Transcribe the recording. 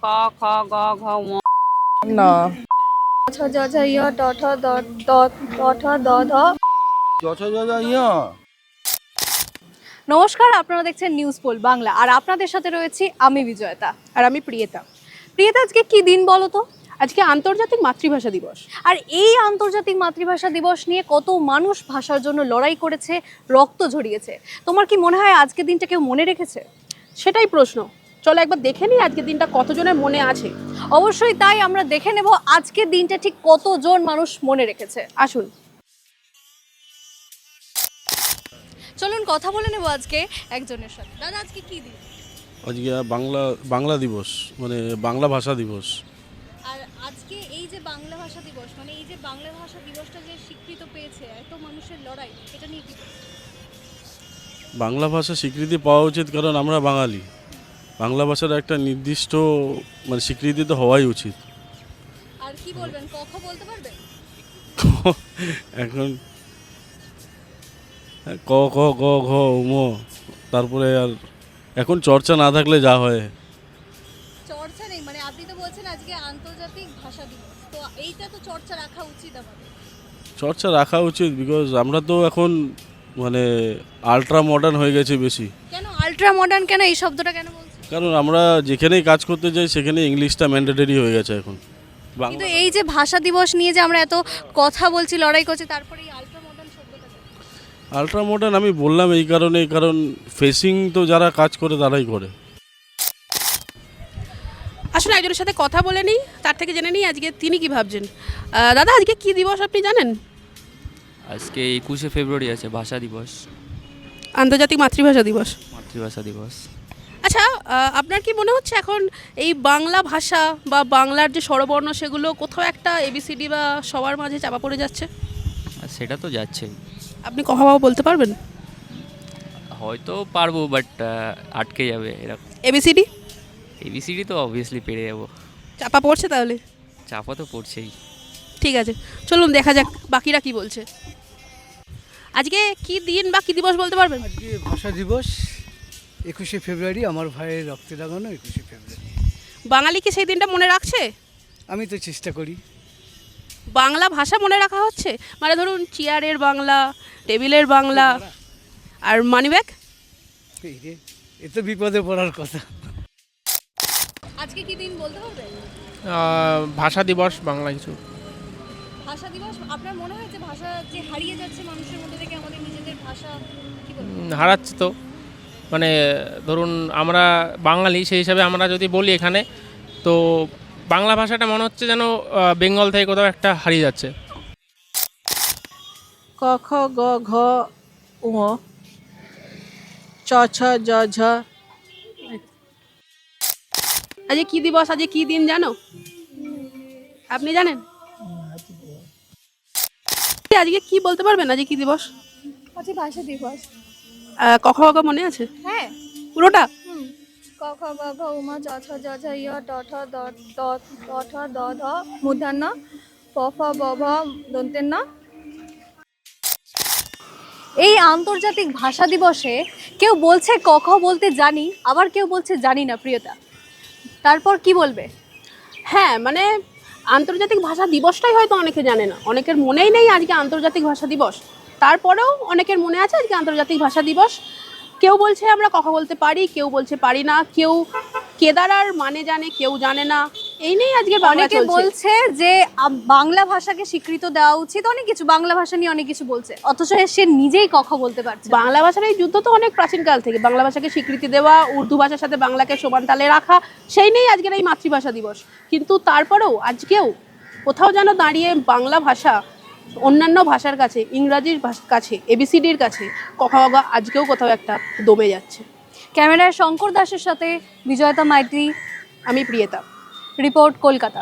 ক খ গ ঘ ঙ না ছ জ ঝ ই ট ঠ দ ত ঠ দ ধ। নমস্কার, আপনারা দেখছেন নিউজ পোল বাংলা, আর আপনাদের সাথে রয়েছি আমি বিজয়তা। আর আমি প্রিয়তা। প্রিয়তা, আজকে কি দিন বলো তো? আজকে আন্তর্জাতিক মাতৃভাষা দিবস। আর এই আন্তর্জাতিক মাতৃভাষা দিবস নিয়ে কত মানুষ ভাষার জন্য লড়াই করেছে, রক্ত ঝরিয়েছে। তোমার কি মনে হয় আজকের দিনটা কেউ মনে রেখেছে? সেটাই প্রশ্ন। চলো একবার দেখে নিই আজকের দিনটা কতজনের মনে আছে। অবশ্যই তাই, আমরা দেখে নেব আজকের দিনটা ঠিক কতজন মানুষ মনে রেখেছে। আসুন। চলুন কথা বলে নেব আজকে একজনের সাথে। দাদা, আজকে কি দিন? আজকে বাংলা দিবস, মানে বাংলা ভাষা দিবস। আর আজকে এই যে বাংলা ভাষা দিবস, মানে এই যে বাংলা ভাষা দিবসটা যে স্বীকৃত পেয়েছে, এত মানুষের লড়াই, এটা নিয়ে কি বলবেন? বাংলা ভাষা স্বীকৃতি পাওয়া উচিত, কারণ আমরা বাঙালি। বাংলা ভাষার একটা নির্দিষ্ট মানে স্বীকৃতি তো হওয়াই উচিত। আর কি বলবেন, কথা বলতে পারবেন? এখন ক খ গ ঘ ম, তারপরে আর এখন চর্চা না থাকলে যা হয়। চর্চা নেই মানে আপনি তো বলছেন আজকে আন্তর্জাতিক ভাষা দিবস, তো এইটা তো চর্চা রাখা উচিত আমাদের। চর্চা রাখা উচিত, বিকজ আমরা তো এখন মানে আলট্রা মডার্ন হয়ে গেছে বেশি। কেন আলট্রা মডার্ন, কেন এই শব্দটা কেন বলছেন? কারণ আমরা যেখানেই কাজ করতে যাই সেখানে ইংলিশটা ম্যান্ডেটরি হয়ে গেছে এখন। কিন্তু এই যে ভাষা দিবস নিয়ে যে আমরা এত কথা বলছি, লড়াই করছি, তারপরে এই আলট্রা মডার্ন শব্দটা কেন? আলট্রা মডার্ন আমি বললাম এই কারণে, কারণ ফেসিং তো যারা কাজ করে তারাই করে। আসলে একজনের সাথে কথা বলে নিই, তার থেকে জেনে নিই আজকে তিনি কি ভাবছেন। দাদা, আজকে কি দিবস আপনি জানেন? আজকে 21শে ফেব্রুয়ারি আছে ভাষা দিবস, আন্তর্জাতিক মাতৃভাষা দিবস। মাতৃভাষা দিবস। আচ্ছা, আপনার কি মনে হচ্ছে এখন এই বাংলা ভাষা বা বাংলার যে স্বরবর্ণ সেগুলো কোথাও একটা এবিসিডি বা সবার মাঝে চাপা পড়ে যাচ্ছে? আর সেটা তো যাচ্ছেই, আপনি কথাও বলতে পারবেন? হয়তো পারবো, বাট আটকে যাবে এরকম। এবিসিডি এবিসিডি তো অবভিয়াসলি পেরে যাবো। চাপা পড়ছে তাহলে? চাপা তো পড়ছেই। ঠিক আছে, চলুন দেখা যাক বাকিরা কি বলছে। আজকে কি দিন বা কি দিবস বলতে পারবেন? আজকে ভাষা দিবস 21শে ফেব্রুয়ারি, আমার ভাইয়ের রক্তে লাগানো 21শে ফেব্রুয়ারি। বাঙালি কি সেই দিনটা মনে রাখছে? আমি তো চেষ্টা করি। বাংলা ভাষা মনে রাখা হচ্ছে, মানে ধরুন চেয়ারের বাংলা, টেবিলের বাংলা, আর মানিব্যাগ। এ তো বিপদে পড়ার কথা। আজকে কি দিন বলতে পারবে? ভাষা দিবস বাংলা কিছু। ভাষা দিবস, আপনার মনে হয় যে ভাষা যে হারিয়ে যাচ্ছে মানুষের মধ্যে থেকে, আমাদের নিজেদের ভাষা, কি বলবো, হারাচ্ছে তো। মানে ধরুন আমরা বাঙালি, সেই হিসাবে আমরা যদি বলি এখানে, তো বাংলা ভাষাটা মনে হচ্ছে যেন বেঙ্গল থেকে কোথাও একটা হারিয়ে যাচ্ছে। ক খ গ ঘ ঙ চ ছ জ ঝ। আজকে কি দিবস, আজকে কি দিন জানো? আপনি জানেন? আজকে কি বলতে পারবেন আজকে কি দিবস? আজকে ভাষা দিবস। ক খ গ মনে আছে হ্যাঁ, পুরোটা? ক খ গ ঘ ঙ চ ছ জ ঝ ই ট ঠ দ ত ঠ দ ধ মূর্ধন্য প ফ ব ভ দন্তের ন। এই আন্তর্জাতিক ভাষা দিবসে কেউ বলছে ক খ বলতে জানি, আবার কেউ বলছে জানি না। প্রিয়তা, তারপর কি বলবে? হ্যাঁ, মানে আন্তর্জাতিক ভাষা দিবসটাই হয়তো অনেকে জানে না, অনেকের মনেই নেই আজকে আন্তর্জাতিক ভাষা দিবস। তারপরেও অনেকের মনে আছে আজকে আন্তর্জাতিক ভাষা দিবস। কেউ বলছে আমরা কথা বলতে পারি, কেউ বলছে পারি না, কেউ কেদারার মানে জানে, কেউ জানে না। এই নিয়েই আজকে অনেকে বলছে যে বাংলা ভাষাকে স্বীকৃত দেওয়া উচিত, অনেক কিছু বাংলা ভাষা নিয়ে অনেক কিছু বলছে, অথচ সে নিজেই কথা বলতে পারছে না। বাংলা ভাষার এই যুদ্ধ তো অনেক প্রাচীনকাল থেকে, বাংলা ভাষাকে স্বীকৃতি দেওয়া, উর্দু ভাষার সাথে বাংলাকে সমান তালে রাখা, সেই নিয়েই আজকের এই মাতৃভাষা দিবস। কিন্তু তারপরেও আজকেও কোথাও যেন দাঁড়িয়ে বাংলা ভাষা অন্যান্য ভাষার কাছে, ইংরাজির কাছে, এবিসিডির কাছে কখনো আজকেও কোথাও একটা দমে যাচ্ছে। ক্যামেরায় শঙ্কর দাসের সাথে বিজয়তা মাইতি, আমি প্রিয়তা। রিপোর্ট, কলকাতা।